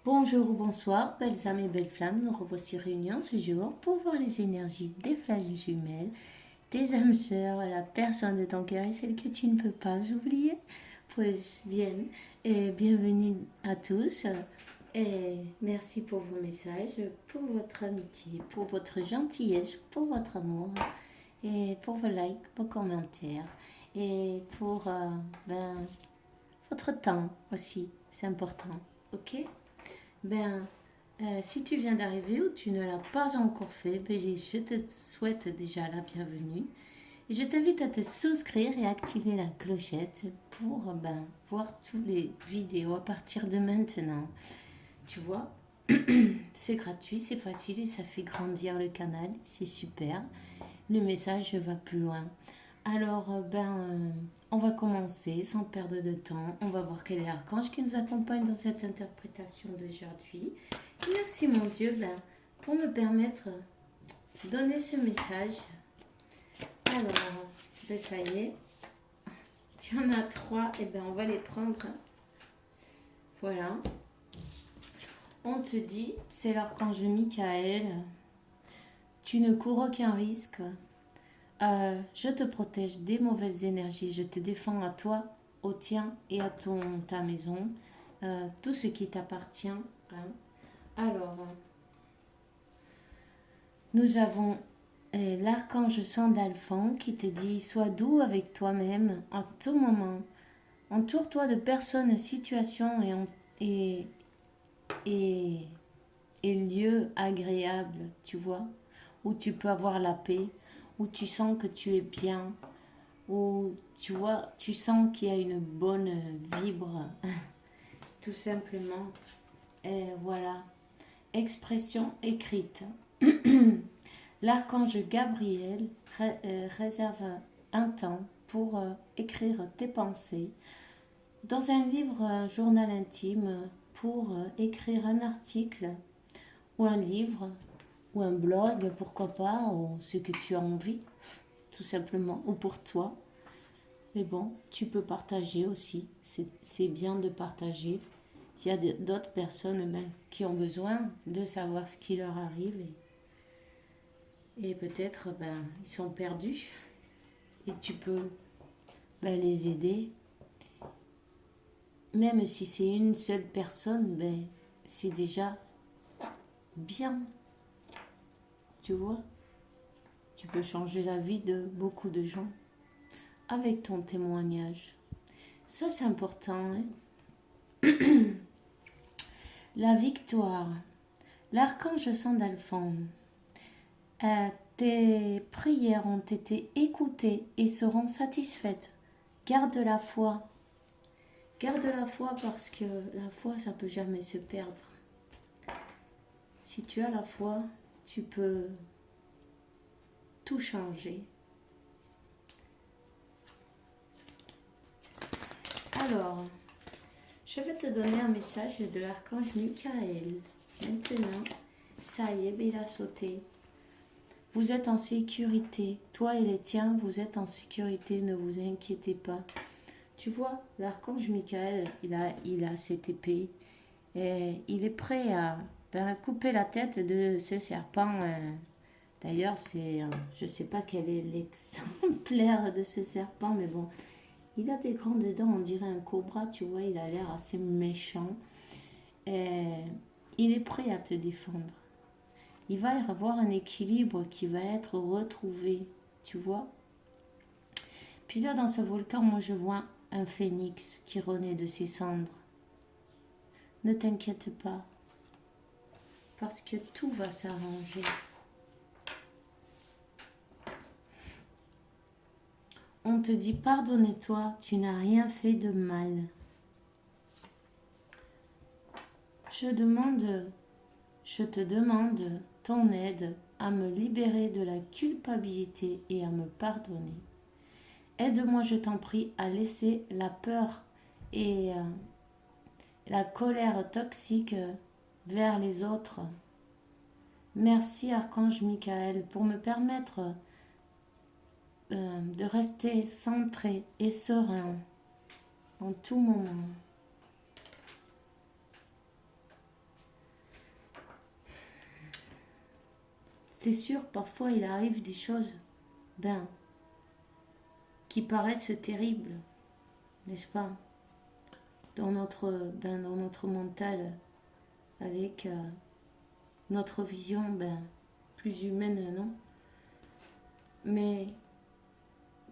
Bonjour ou bonsoir, belles âmes et belles flammes, nous revoici réunis en ce jour pour voir les énergies des flèches jumelles, des âmes sœurs, la personne de ton cœur et celle que tu ne peux pas oublier. Pues bien, et bienvenue à tous et merci pour vos messages, pour votre amitié, pour votre gentillesse, pour votre amour et pour vos likes, vos commentaires et pour votre temps aussi, c'est important, ok? Ben, si tu viens d'arriver ou tu ne l'as pas encore fait, ben, je te souhaite déjà la bienvenue. Et je t'invite à te souscrire et activer la clochette pour voir toutes les vidéos à partir de maintenant. Tu vois, c'est gratuit, c'est facile et ça fait grandir le canal, c'est super. Le message va plus loin. Alors, on va commencer sans perdre de temps. On va voir quel est l'archange qui nous accompagne dans cette interprétation d'aujourd'hui. Merci mon Dieu pour me permettre de donner ce message. Alors, ça y est. Tu en as trois, et on va les prendre. Voilà. On te dit, c'est l'archange Michael. Tu ne cours aucun risque. Je te protège des mauvaises énergies. Je te défends à toi, au tien et à ta maison. Tout ce qui t'appartient. Hein. Alors, nous avons l'archange Sandalphon qui te dit sois doux avec toi-même en tout moment. Entoure-toi de personnes, situations et lieux agréables, tu vois, où tu peux avoir la paix, où tu sens que tu es bien, où tu vois, tu sens qu'il y a une bonne vibre, tout simplement. Et voilà, expression écrite. L'archange Gabriel réserve un temps pour écrire tes pensées dans un livre, un journal intime, pour écrire un article ou un livre ou un blog, pourquoi pas, ou ce que tu as envie, tout simplement, ou pour toi. Mais bon, tu peux partager aussi, c'est bien de partager. Il y a d'autres personnes qui ont besoin de savoir ce qui leur arrive et peut-être ils sont perdus et tu peux les aider. Même si c'est une seule personne, c'est déjà bien, tu vois. Tu peux changer la vie de beaucoup de gens avec ton témoignage. Ça, c'est important. Hein. La victoire. L'archange Sandalphon. Tes prières ont été écoutées et seront satisfaites. Garde la foi. Garde la foi parce que la foi, ça ne peut jamais se perdre. Si tu as la foi, tu peux tout changer. Alors, je vais te donner un message de l'archange Michael. Maintenant, ça y est, il a sauté. Vous êtes en sécurité. Toi et les tiens, vous êtes en sécurité. Ne vous inquiétez pas. Tu vois, l'archange Michael, il a cette épée. Et il est prêt à couper la tête de ce serpent. D'ailleurs, je ne sais pas quel est l'exemplaire de ce serpent, mais bon, il a des grandes dents, on dirait un cobra, tu vois, il a l'air assez méchant. Et il est prêt à te défendre. Il va y avoir un équilibre qui va être retrouvé, tu vois. Puis là, dans ce volcan, moi, je vois un phénix qui renaît de ses cendres. Ne t'inquiète pas, parce que tout va s'arranger. On te dit pardonne-toi, tu n'as rien fait de mal. Je te demande ton aide à me libérer de la culpabilité et à me pardonner. Aide-moi, je t'en prie, à laisser la peur et la colère toxique vers les autres. Merci, Archange Michael, pour me permettre de rester centré et serein en tout moment. c'est sûr, parfois il arrive des choses, ben, qui paraissent terribles, n'est-ce pas, dans notre mental, avec notre vision, ben, plus humaine, non? Mais,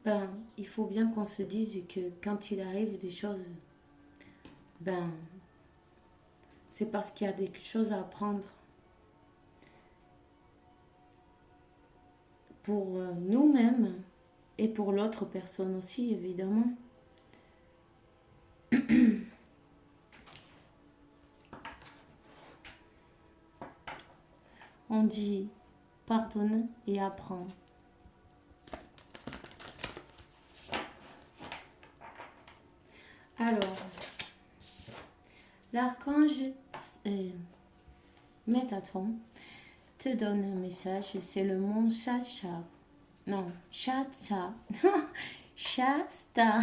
ben, il faut bien qu'on se dise que quand il arrive des choses, ben, c'est parce qu'il y a des choses à apprendre pour nous-mêmes et pour l'autre personne aussi, évidemment. On dit pardonne et apprends. Alors, l'archange Métatron te donne un message, c'est le mont Chacha. Non, Chacha. Shasta.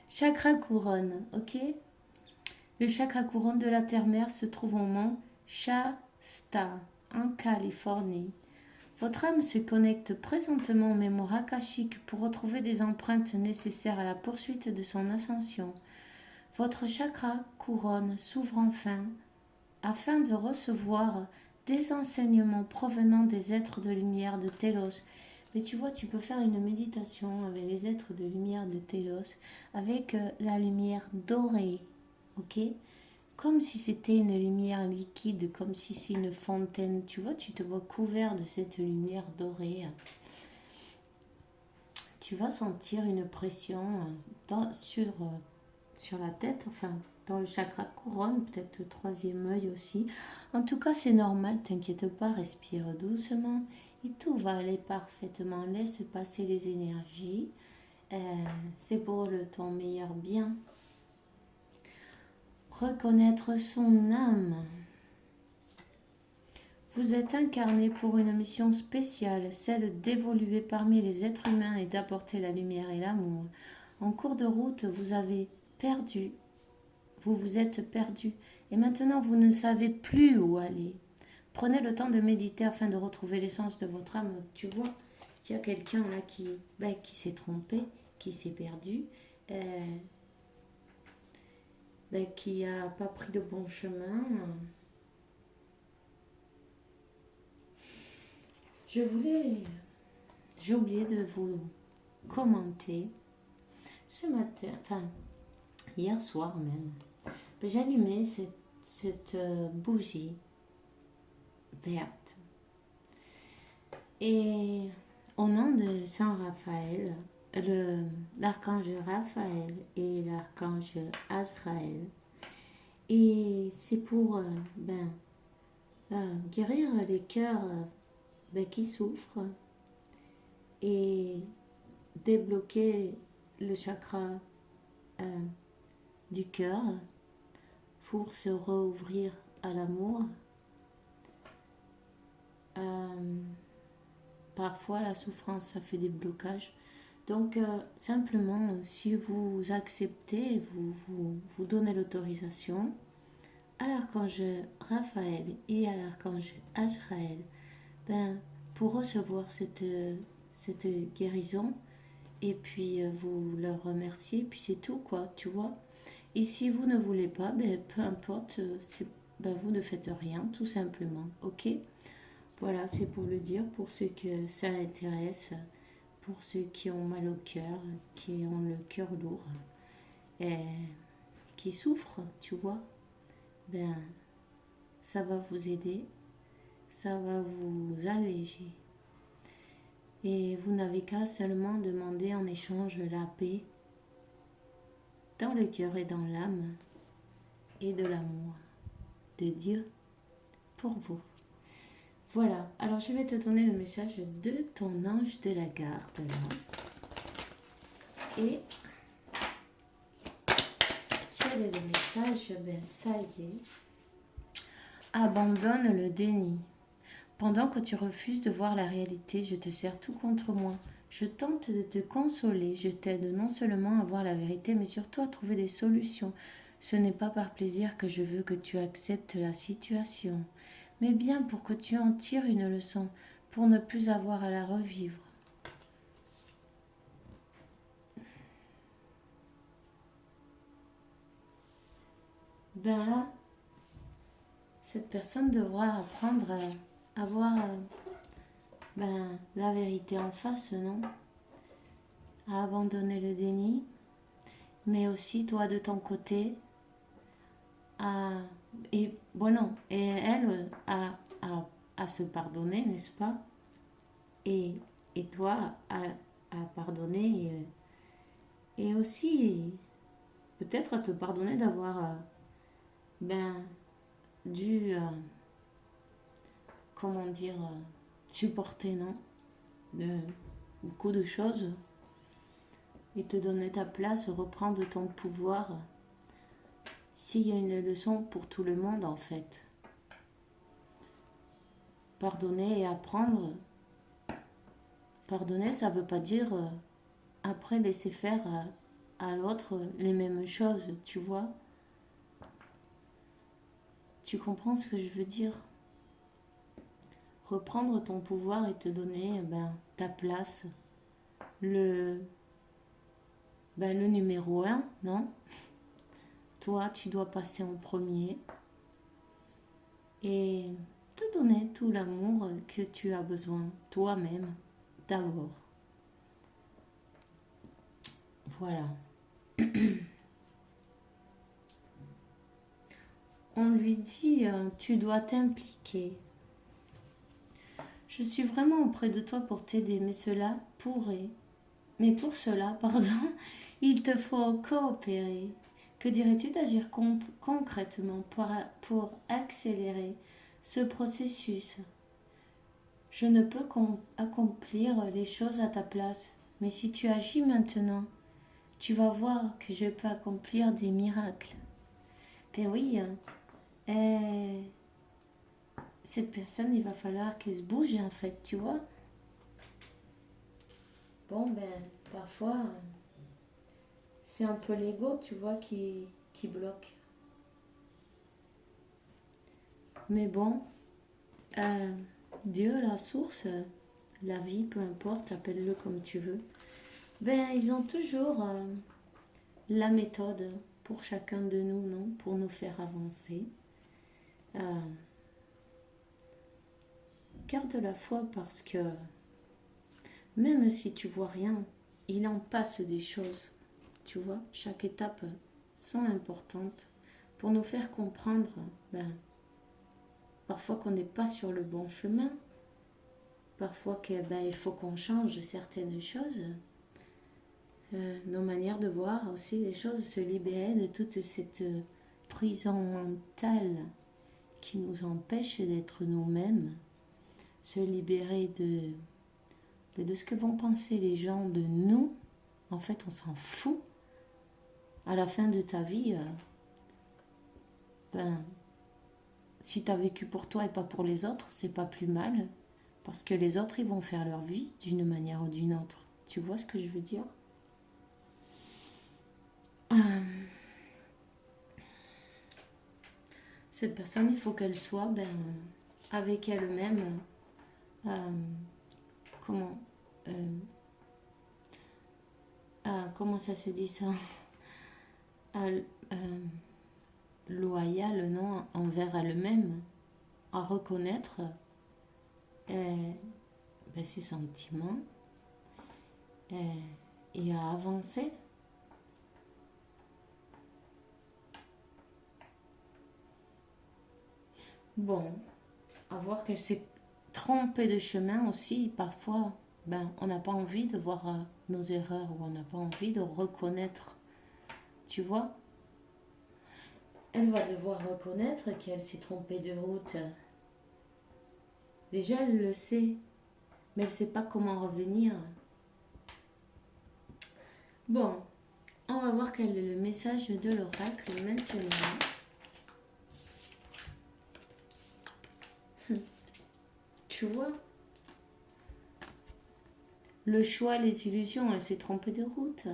Chakra couronne, ok? Le chakra couronne de la terre-mère se trouve au mont Shasta, en Californie. Votre âme se connecte présentement aux mémoires akashiques pour retrouver des empreintes nécessaires à la poursuite de son ascension. Votre chakra couronne s'ouvre enfin afin de recevoir des enseignements provenant des êtres de lumière de Télos. Mais tu vois, tu peux faire une méditation avec les êtres de lumière de Télos, avec la lumière dorée, ok? Comme si c'était une lumière liquide, comme si c'est une fontaine. Tu vois, tu te vois couvert de cette lumière dorée. Tu vas sentir une pression sur la tête, enfin, dans le chakra couronne, peut-être le troisième œil aussi. En tout cas, c'est normal, t'inquiète pas, respire doucement et tout va aller parfaitement. Laisse passer les énergies. C'est pour ton meilleur bien. Reconnaître son âme. Vous êtes incarné pour une mission spéciale, celle d'évoluer parmi les êtres humains et d'apporter la lumière et l'amour. En cours de route, vous vous êtes perdu et maintenant vous ne savez plus où aller. Prenez le temps de méditer afin de retrouver l'essence de votre âme. Tu vois, il y a quelqu'un là qui s'est trompé, qui s'est perdu, qui n'a pas pris le bon chemin. J'ai oublié de vous commenter ce matin, enfin hier soir même, j'ai allumé cette bougie verte. Et au nom de Saint Raphaël, l'archange Raphaël et l'archange Azraël, et c'est pour guérir les cœurs qui souffrent et débloquer le chakra du cœur pour se rouvrir à l'amour. Parfois la souffrance ça fait des blocages, donc simplement si vous acceptez, vous donnez l'autorisation à l'archange Raphaël et à l'archange Azraël pour recevoir cette guérison, et puis vous leur remerciez, puis c'est tout quoi, tu vois. Et si vous ne voulez pas, peu importe, vous ne faites rien, tout simplement, ok? Voilà, c'est pour le dire, pour ceux que ça intéresse, pour ceux qui ont mal au cœur, qui ont le cœur lourd, et qui souffrent, tu vois. Ça va vous aider, ça va vous alléger. Et vous n'avez qu'à seulement demander en échange la paix dans le cœur et dans l'âme et de l'amour de Dieu pour vous. Voilà, alors je vais te donner le message de ton ange de la garde là. Et quel est le message? Ça y est. Abandonne le déni. Pendant que tu refuses de voir la réalité, je te sers tout contre moi. Je tente de te consoler, je t'aide non seulement à voir la vérité, mais surtout à trouver des solutions. Ce n'est pas par plaisir que je veux que tu acceptes la situation. mais bien pour que tu en tires une leçon, pour ne plus avoir à la revivre. Ben là, cette personne devra apprendre à avoir la vérité en face, non? À abandonner le déni, mais aussi toi de ton côté, à, et elle à se pardonner, n'est-ce pas? Et, et toi à pardonner et aussi peut-être à te pardonner d'avoir ben, dû, comment dire, supporter, non? De, beaucoup de choses et te donner ta place, reprendre ton pouvoir. S'il y a une leçon pour tout le monde en fait. Pardonner et apprendre. Pardonner, ça ne veut pas dire après laisser faire à l'autre les mêmes choses, tu vois. Tu comprends ce que je veux dire? Reprendre ton pouvoir et te donner ta place. Le, le numéro un, non? Toi, tu dois passer en premier et te donner tout l'amour que tu as besoin, toi-même, d'abord. Voilà. On lui dit, tu dois t'impliquer. Je suis vraiment auprès de toi pour t'aider, mais pour cela, pardon, il te faut coopérer. Que dirais-tu d'agir concrètement pour accélérer ce processus? Je ne peux accomplir les choses à ta place, mais si tu agis maintenant, tu vas voir que je peux accomplir des miracles. Ben oui, cette personne, il va falloir qu'elle se bouge en fait, tu vois. Bon, parfois, c'est un peu l'ego, tu vois, qui bloque. Mais bon, euh, Dieu, la source, la vie, peu importe, appelle-le comme tu veux. Ils ont toujours la méthode pour chacun de nous, non? Pour nous faire avancer. Euh, Garde la foi parce que même si tu vois rien, il en passe des choses. Tu vois, chaque étape sont importantes pour nous faire comprendre parfois qu'on n'est pas sur le bon chemin, parfois qu'il faut qu'on change certaines choses, nos manières de voir aussi les choses, se libérer de toute cette prison mentale qui nous empêche d'être nous-mêmes, se libérer de ce que vont penser les gens de nous. En fait, on s'en fout. À la fin de ta vie, si tu as vécu pour toi et pas pour les autres, c'est pas plus mal. Parce que les autres, ils vont faire leur vie d'une manière ou d'une autre. Tu vois ce que je veux dire? Cette personne, il faut qu'elle soit avec elle-même. euh, comment comment ça se dit ça? Euh, euh, Loyale, non, envers elle-même, à reconnaître ses sentiments et à avancer. Bon, à voir qu'elle s'est trompée de chemin aussi, parfois, on n'a pas envie de voir nos erreurs ou on n'a pas envie de reconnaître, tu vois. Elle va devoir reconnaître qu'elle s'est trompée de route. Déjà, elle le sait, mais elle ne sait pas comment revenir. Bon, on va voir quel est le message de l'oracle maintenant. Tu vois, le choix, les illusions, elle s'est trompée de route.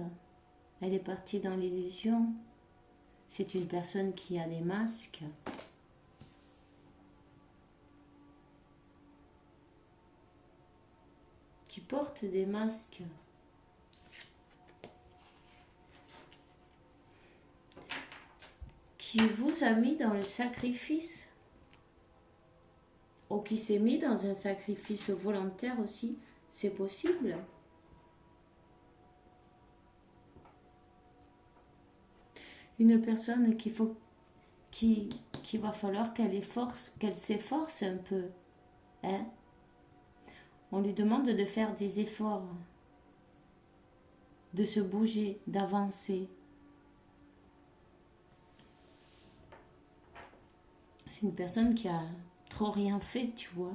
Elle est partie dans l'illusion. C'est une personne qui a des masques. porte des masques. Qui vous a mis dans le sacrifice. Ou qui s'est mis dans un sacrifice volontaire aussi. C'est possible. Une personne qu'il va falloir qu'elle s'efforce un peu. Hein? On lui demande de faire des efforts, de se bouger, d'avancer. C'est une personne qui a trop rien fait, tu vois.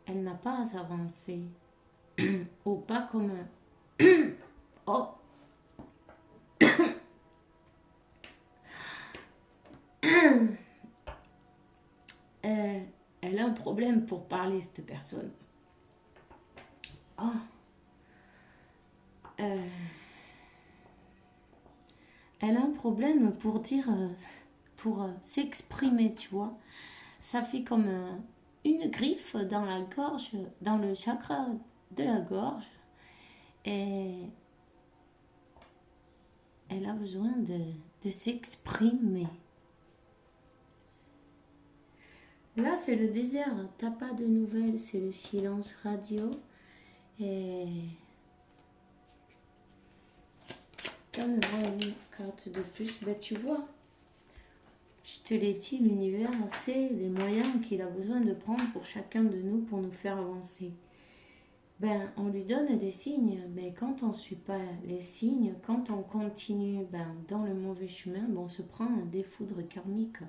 Elle n'a pas avancé. Ou pas comme oh. Elle a un problème pour parler, cette personne. Oh. Elle a un problème pour dire, pour s'exprimer, tu vois. Ça fait comme une griffe dans la gorge, dans le chakra de la gorge. Et elle a besoin de s'exprimer. Là, c'est le désert. T'as pas de nouvelles, c'est le silence radio. Et donne-moi une carte de plus. Ben, tu vois, je te l'ai dit, l'univers sait les moyens qu'il a besoin de prendre pour chacun de nous pour nous faire avancer. Ben, on lui donne des signes, mais quand on ne suit pas les signes, quand on continue dans le mauvais chemin, on se prend des foudres karmiques.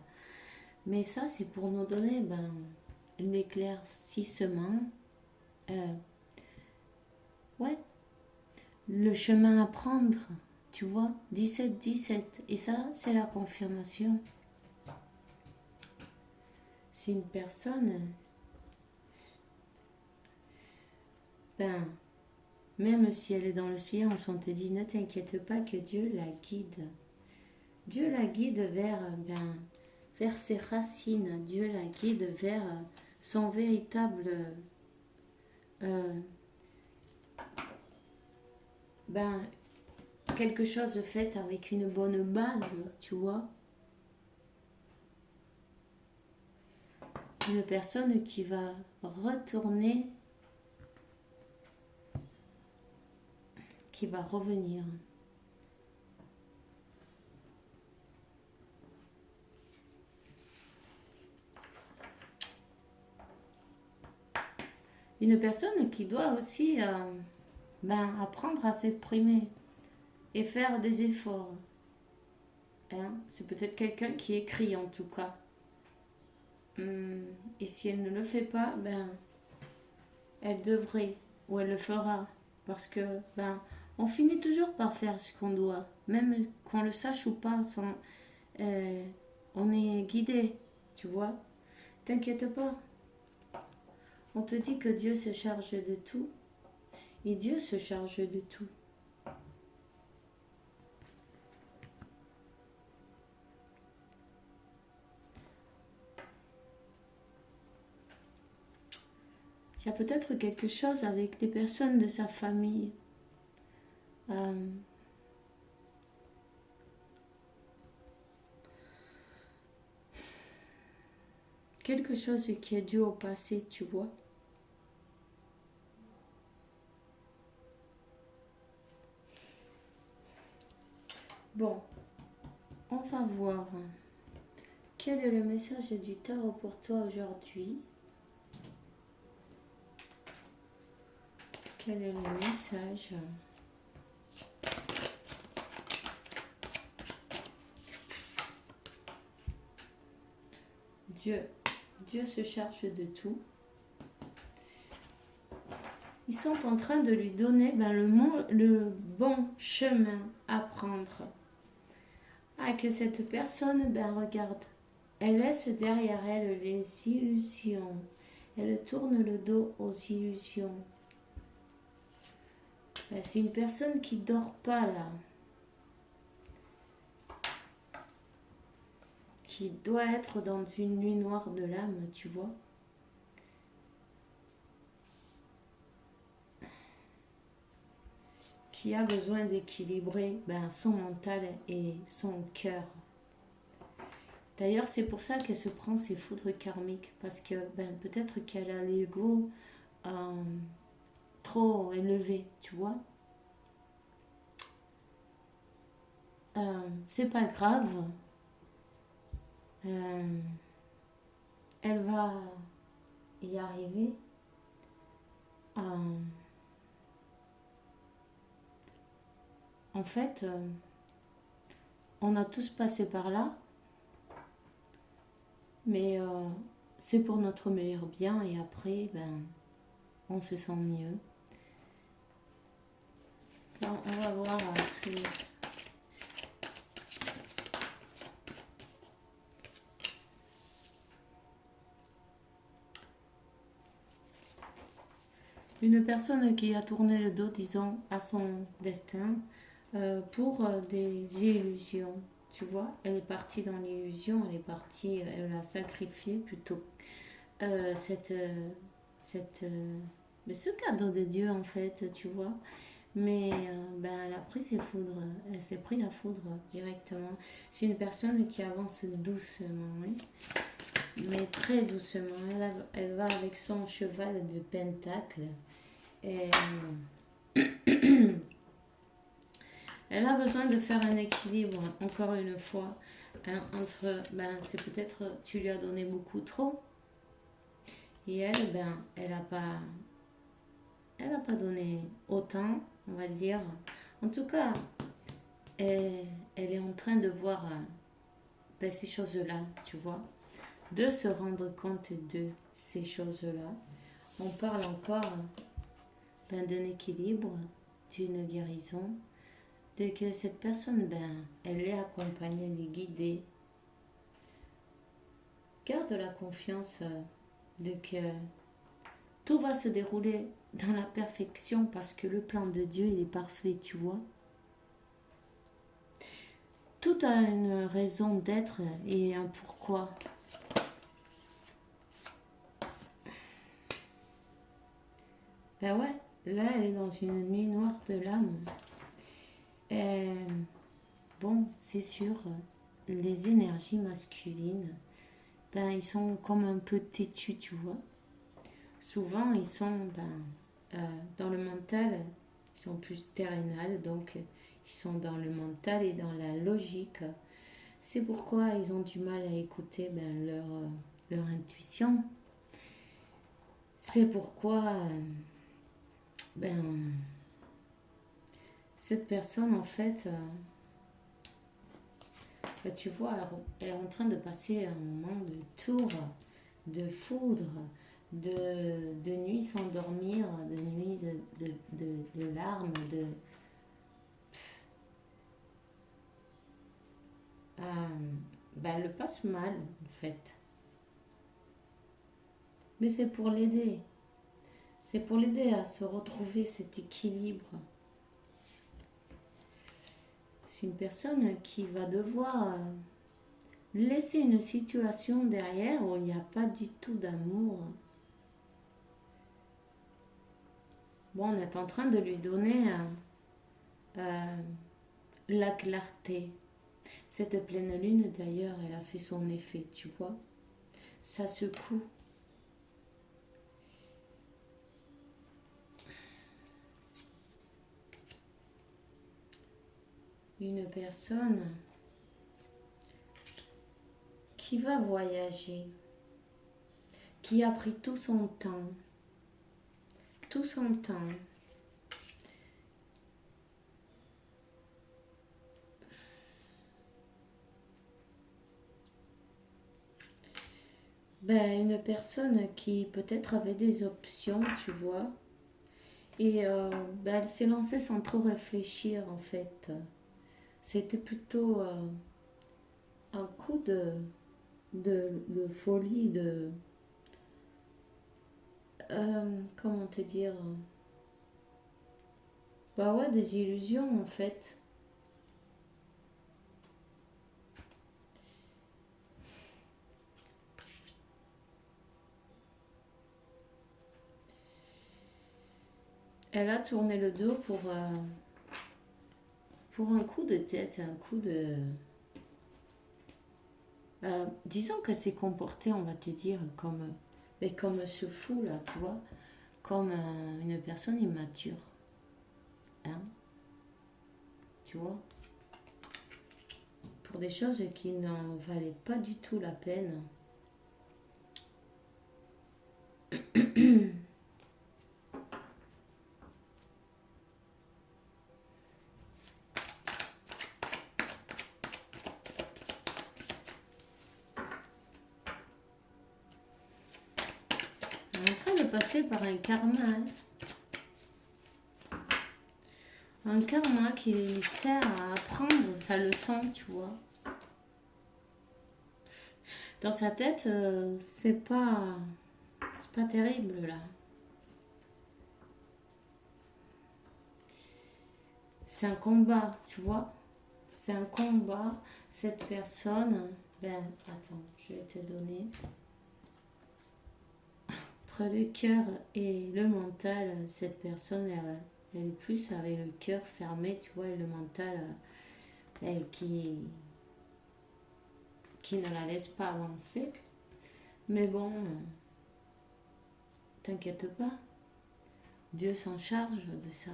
Mais ça, c'est pour nous donner l'éclaircissement. Ouais, le chemin à prendre, tu vois, 17-17. Et ça, c'est la confirmation. C'est une personne, même si elle est dans le silence, on te dit, ne t'inquiète pas que Dieu la guide. Dieu la guide vers ses racines. Dieu la guide vers son véritable quelque chose fait avec une bonne base, tu vois. Une personne qui va retourner, qui va revenir. Une personne qui doit aussi apprendre à s'exprimer et faire des efforts. Hein? C'est peut-être quelqu'un qui écrit en tout cas. Et si elle ne le fait pas, elle devrait ou elle le fera. Parce que on finit toujours par faire ce qu'on doit. Même qu'on le sache ou pas, on est guidé, tu vois. T'inquiète pas. On te dit que Dieu se charge de tout. Et Dieu se charge de tout. Il y a peut-être quelque chose avec des personnes de sa famille. Quelque chose qui est dû au passé, tu vois. Bon, on va voir. Quel est le message du tarot pour toi aujourd'hui? Quel est le message? Dieu se charge de tout. Ils sont en train de lui donner le bon chemin à prendre. Que cette personne, regarde, elle laisse derrière elle les illusions. Elle tourne le dos aux illusions. C'est une personne qui dort pas là. Qui doit être dans une nuit noire de l'âme, tu vois. qui a besoin d'équilibrer son mental et son cœur. D'ailleurs, c'est pour ça qu'elle se prend ses foudres karmiques, parce que peut-être qu'elle a l'ego trop élevé, tu vois. C'est pas grave. Euh, Elle va y arriver. En fait, on a tous passé par là, mais c'est pour notre meilleur bien et après, on se sent mieux. On va voir après. Une personne qui a tourné le dos, disons, à son destin pour des illusions. Tu vois, elle est partie dans l'illusion, elle est partie, elle a sacrifié plutôt cette, mais ce cadeau de Dieu en fait, tu vois. Mais elle a pris ses foudres, elle s'est pris la foudre directement. C'est une personne qui avance doucement, oui, mais très doucement. Elle va avec son cheval de pentacle. Et elle a besoin de faire un équilibre, encore une fois, hein, entre, c'est peut-être tu lui as donné beaucoup trop, et elle, elle a pas donné autant, on va dire. En tout cas, elle est en train de voir ces choses-là, tu vois, de se rendre compte de ces choses-là. On parle encore d'un équilibre, d'une guérison, de que cette personne, elle est accompagnée, elle est guidée. Garde la confiance de que tout va se dérouler dans la perfection parce que le plan de Dieu, il est parfait, tu vois. Tout a une raison d'être et un pourquoi. Ben ouais, là, elle est dans une nuit noire de l'âme. Et bon, c'est sûr, les énergies masculines, ils sont comme un peu têtus, tu vois. Souvent, ils sont dans le mental, ils sont plus terrénales, donc ils sont dans le mental et dans la logique. C'est pourquoi ils ont du mal à écouter leur intuition. C'est pourquoi cette personne, en fait, tu vois, elle est en train de passer un moment de tour, de foudre, de nuit sans dormir, de nuit de larmes, elle le passe mal, en fait. Mais c'est pour l'aider. C'est pour l'aider à se retrouver cet équilibre. C'est une personne qui va devoir laisser une situation derrière où il n'y a pas du tout d'amour. Bon, on est en train de lui donner la clarté. Cette pleine lune, d'ailleurs, elle a fait son effet, tu vois. Ça secoue. Une personne qui va voyager, qui a pris tout son temps, tout son temps. Une personne qui peut-être avait des options, tu vois, et elle s'est lancée sans trop réfléchir en fait. C'était plutôt un coup de folie, comment te dire, ouais, des illusions en fait. Elle a tourné le dos pour pour un coup de tête, un coup de... disons que c'est comporté, on va te dire, comme ce fou là, tu vois, comme une personne immature. Hein, tu vois, pour des choses qui n'en valaient pas du tout la peine. On est en train de passer par un karma, hein. Un karma qui lui sert à apprendre sa leçon, tu vois. Dans sa tête, c'est pas terrible là. C'est un combat, tu vois. C'est un combat. Cette personne, ben, attends, je vais te donner. Entre le cœur et le mental, cette personne, elle est plus avec le cœur fermé, tu vois, et le mental, qui ne la laisse pas avancer. Mais bon, t'inquiète pas, Dieu s'en charge de ça.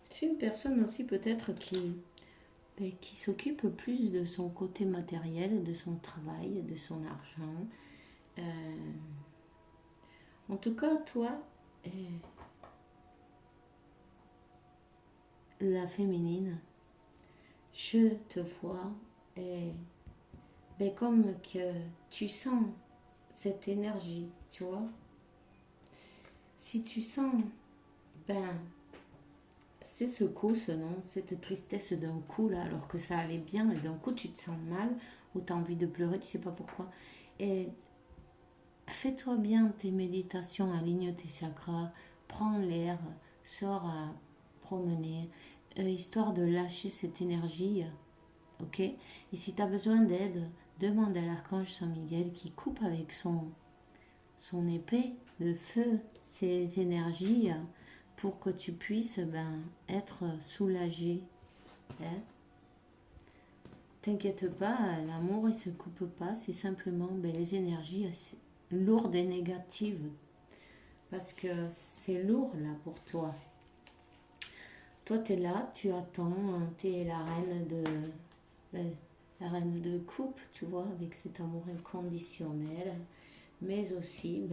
C'est une personne aussi peut-être qui s'occupe plus de son côté matériel, de son travail, de son argent. Euh, en tout cas, toi, la féminine, je te vois comme que tu sens cette énergie, tu vois. Si tu sens, ben, ces secousses, non, cette tristesse d'un coup là, alors que ça allait bien, et d'un coup tu te sens mal, ou tu as envie de pleurer, tu sais pas pourquoi. Et fais-toi bien tes méditations, aligne tes chakras, prends l'air, sors à promener, histoire de lâcher cette énergie, ok. Et si tu as besoin d'aide, demande à l'archange Saint Miguel qui coupe avec son épée de feu ces énergies pour que tu puisses être soulagé. Hein. T'inquiète pas, l'amour il se coupe pas, c'est simplement les énergies lourdes et négatives parce que c'est lourd là pour toi. Toi tu es là, tu attends, tu es ben, la reine de coupe, tu vois, avec cet amour inconditionnel, mais aussi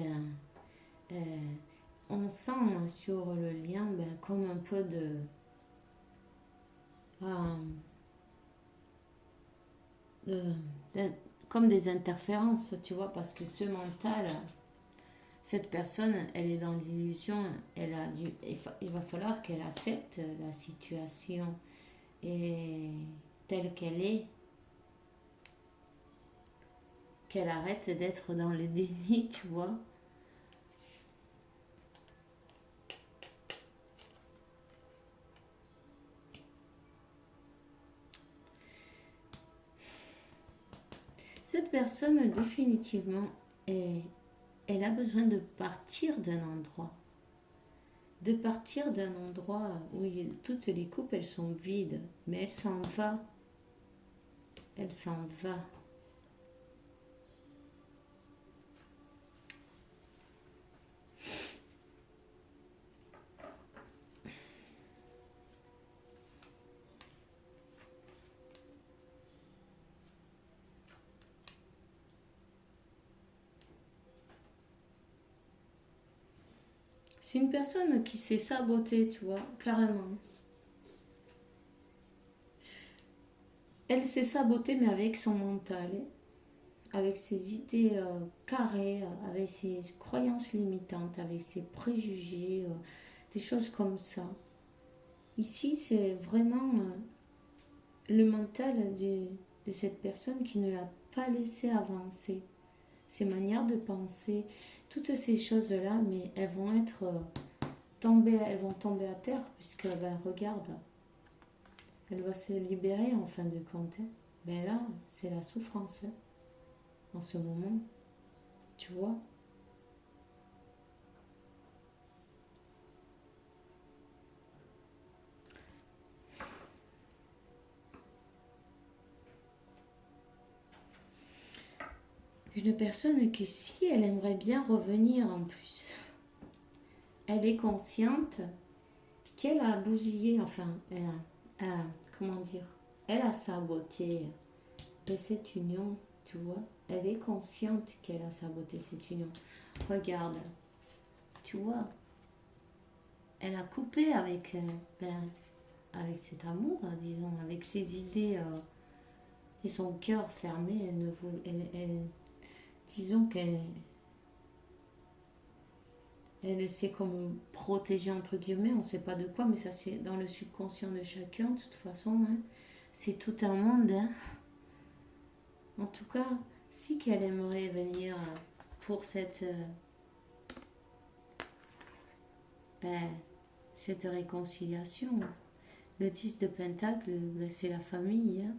euh, on sent sur le lien comme un peu euh, de- comme des interférences, tu vois, parce que ce mental, cette personne, elle est dans l'illusion, il va falloir qu'elle accepte la situation et telle qu'elle est, qu'elle arrête d'être dans le déni, tu vois. Cette personne, définitivement, elle a besoin de partir d'un endroit. De partir d'un endroit où toutes les coupes, elles sont vides. Mais elle s'en va. Elle s'en va. C'est une personne qui s'est sabotée, tu vois, carrément. Elle s'est sabotée, mais avec son mental, avec ses idées carrées, avec ses croyances limitantes, avec ses préjugés, des choses comme ça. Ici, c'est vraiment le mental de cette personne qui ne l'a pas laissé avancer. Ses manières de penser, toutes ces choses-là, mais elles vont tomber à terre, puisque, regarde, elle va se libérer en fin de compte. Hein. Ben là, c'est la souffrance, hein, en ce moment, tu vois. Une personne qui, si elle aimerait bien revenir en plus, elle est consciente qu'elle a bousillé, enfin, comment dire, elle a saboté cette union, tu vois. Elle est consciente qu'elle a saboté cette union. Regarde, tu vois, elle a coupé avec, avec cet amour, disons, avec ses idées et son cœur fermé. Elle ne voulait, disons qu'elle elle s'est comme protégée entre guillemets, on ne sait pas de quoi, mais ça c'est dans le subconscient de chacun, de toute façon. Hein. C'est tout un monde. Hein. En tout cas, si qu'elle aimerait venir pour ben, cette réconciliation. Le 10 de Pentacle, ben, c'est la famille. Hein.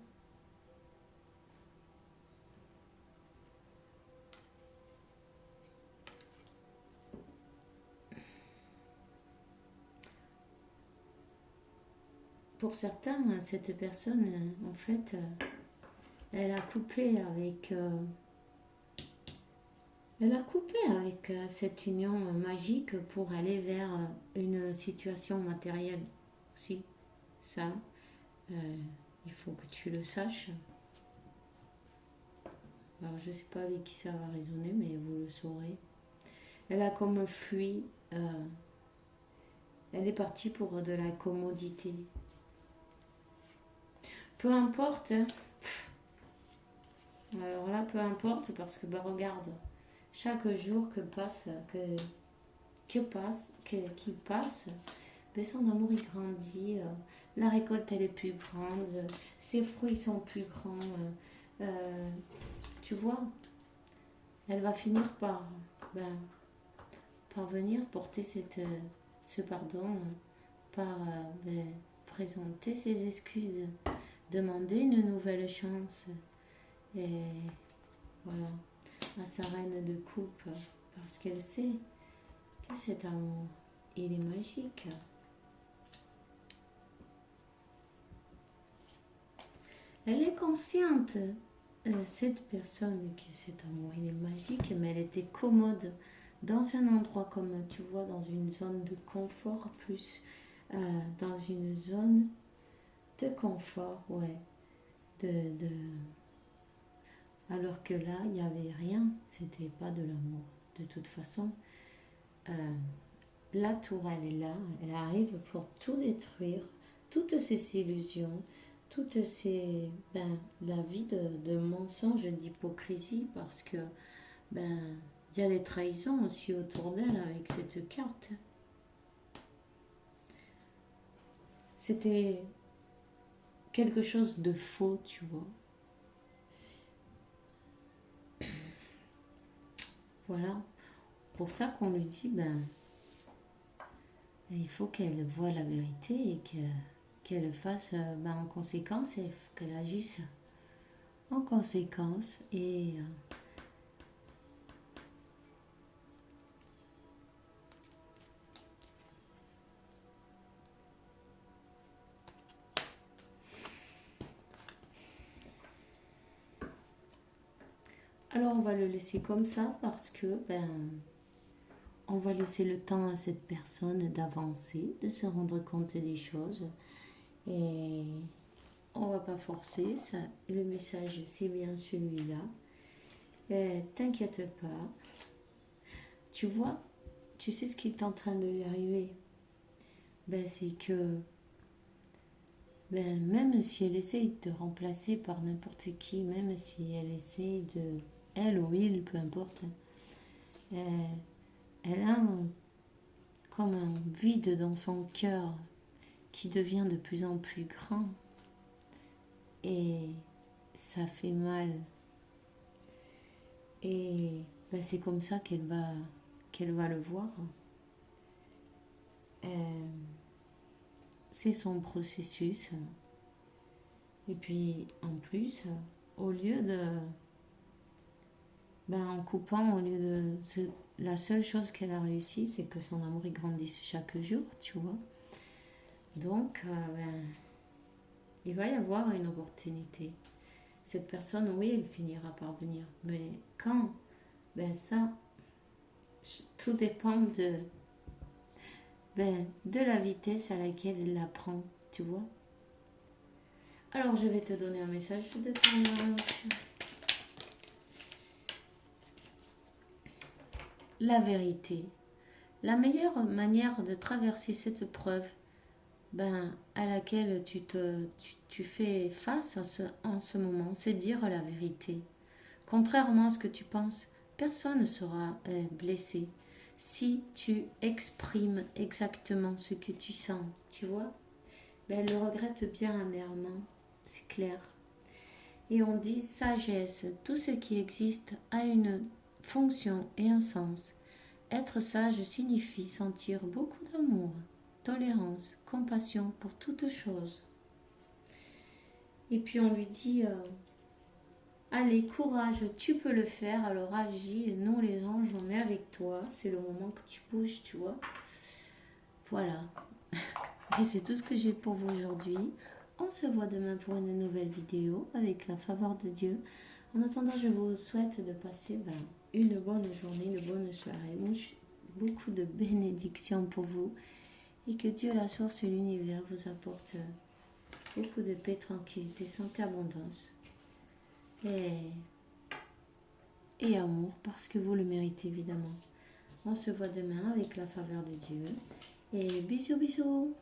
Pour certains, cette personne, en fait, elle a coupé avec, cette union magique pour aller vers une situation matérielle aussi. Ça, euh, il faut que tu le saches. Alors, je ne sais pas avec qui ça va résonner, mais vous le saurez. Elle a comme fui. Elle est partie pour de la commodité. Peu importe. Hein. Alors là, peu importe, parce que, bah, regarde, chaque jour qui passe, mais son amour il grandit, la récolte elle est plus grande, ses fruits sont plus grands, tu vois, elle va finir par, ben, par venir porter ce pardon, par ben, présenter ses excuses, demander une nouvelle chance, et voilà, à sa reine de coupe, parce qu'elle sait que cet amour, il est magique. Elle est consciente, cette personne, que cet amour, il est magique, mais elle était commode dans un endroit comme, tu vois, dans une zone de confort, plus dans une zone de confort, ouais. De... Alors que là, il n'y avait rien, c'était pas de l'amour. De toute façon, euh, la tour, elle est là, elle arrive pour tout détruire, toutes ces illusions, toutes ces... Ben, la vie de mensonges, d'hypocrisie, parce que, ben, il y a des trahisons aussi autour d'elle avec cette carte. C'était quelque chose de faux, tu vois. Voilà. Pour ça qu'on lui dit, ben, il faut qu'elle voie la vérité et qu'elle fasse ben, en conséquence et qu'elle agisse en conséquence. Et alors on va le laisser comme ça parce que ben, on va laisser le temps à cette personne d'avancer, de se rendre compte des choses. Et on va pas forcer, ça, le message c'est bien celui-là. T'inquiète pas, tu vois, tu sais ce qui est en train de lui arriver. Ben, c'est que ben, même si elle essaye de te remplacer par n'importe qui, même si elle essaye de, elle ou il, peu importe, euh, elle a comme un vide dans son cœur qui devient de plus en plus grand et ça fait mal. Et ben, c'est comme ça qu'elle va le voir. Euh, c'est son processus. Et puis, en plus, au lieu de... Ben, en coupant, au lieu de... La seule chose qu'elle a réussi, c'est que son amour il grandisse chaque jour, tu vois. Donc, ben, il va y avoir une opportunité. Cette personne, oui, elle finira par venir. Mais quand? Ben ça, tout dépend de la vitesse à laquelle elle la prend, tu vois. Alors, je vais te donner un message de ton... La vérité. La meilleure manière de traverser cette preuve, ben, à laquelle tu fais face en ce moment, c'est dire la vérité. Contrairement à ce que tu penses, personne ne sera blessé si tu exprimes exactement ce que tu sens, tu vois. Ben, elle le regrette bien amèrement, c'est clair. Et on dit sagesse, tout ce qui existe a une fonction et un sens. Être sage signifie sentir beaucoup d'amour, tolérance, compassion pour toute chose. Et puis on lui dit allez, courage, tu peux le faire, alors agis, nous les anges, on est avec toi, c'est le moment que tu bouges, tu vois. Voilà. Et c'est tout ce que j'ai pour vous aujourd'hui. On se voit demain pour une nouvelle vidéo avec la faveur de Dieu. En attendant, je vous souhaite de passer une bonne journée, une bonne soirée. Beaucoup de bénédictions pour vous. Et que Dieu, la source et l'univers, vous apporte beaucoup de paix, tranquillité, santé, abondance. Et amour, parce que vous le méritez évidemment. On se voit demain avec la faveur de Dieu. Et bisous, bisous.